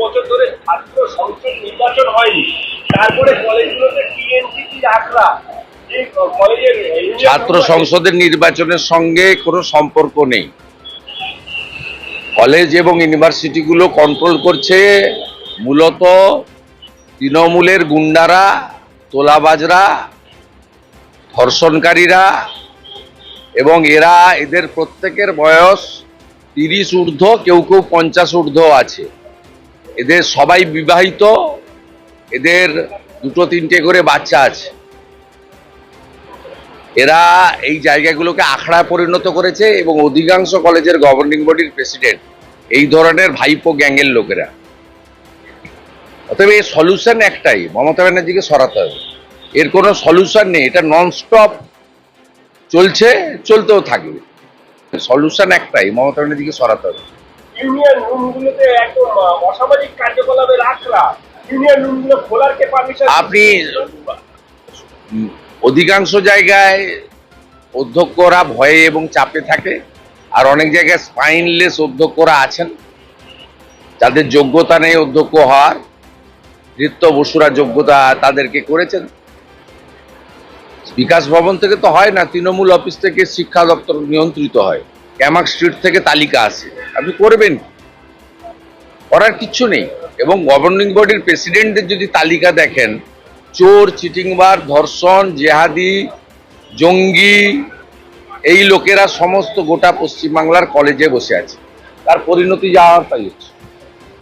বছর ধরে ছাত্র সংসদ নির্বাচন হয়নি, তারপরে কলেজগুলোতে টিএনসিপি আখড়া, যে কলেজের ছাত্র সংসদের নির্বাচনের সঙ্গে কোনো সম্পর্ক নেই। কলেজ এবং ইউনিভার্সিটিগুলো কন্ট্রোল করছে মূলত তৃণমূলের গুন্ডারা, তোলাবাজরা, ধর্ষণকারীরা, এবং এদের প্রত্যেকের বয়স 30 ঊর্ধ্ব, কেউ কেউ 50 ঊর্ধ্ব আছে। এদের সবাই বিবাহিত, এদের 2-3টে করে বাচ্চা আছে। এরা এই জায়গাগুলোকে আখড়ায় পরিণত করেছে এবং অধিকাংশ কলেজের গভর্নিং বডির প্রেসিডেন্ট এই ধরনের ভাইপো গ্যাংয়ের লোকেরা। অতএব এর সলিউশন একটাই, মমতা ব্যানার্জিকে সরাতে হবে। এর কোনো সলিউশন নেই, এটা ননস্টপ চলছে, চলতেও থাকবে। সলিউশন একটাই, মমতা ব্যানার্জিকে সরাতে হবে। ইউনিয়ন রুমগুলোতে একদম অসামাজিক কার্যকলাপের আখড়া, ইউনিয়ন রুমগুলো খোলার কে পারমিশন? আপনি অধিকাংশ জায়গায় অধ্যক্ষরা ভয়ে এবং চাপে থাকে, আর অনেক জায়গায় স্পাইনলেস অধ্যক্ষরা আছেন যাদের যোগ্যতা নেই অধ্যক্ষ হওয়ার। ঋত্য বসুরা যোগ্যতা তাদেরকে করেছেন। বিকাশ ভবন থেকে তো হয় না, তৃণমূল অফিস থেকে শিক্ষা দপ্তর নিয়ন্ত্রিত হয়। ক্যামাক স্ট্রিট থেকে তালিকা আসে, আপনি করবেন, করার কিচ্ছু নেই। এবং গভর্নিং বডির প্রেসিডেন্টদের যদি তালিকা দেখেন, চোর, চিটিংবার, ধর্ষণ, জেহাদি, জঙ্গি, এই লোকেরা সমস্ত গোটা পশ্চিমবাংলার কলেজে বসে আছে। তার পরিণতি যা হওয়ার তাই হচ্ছে।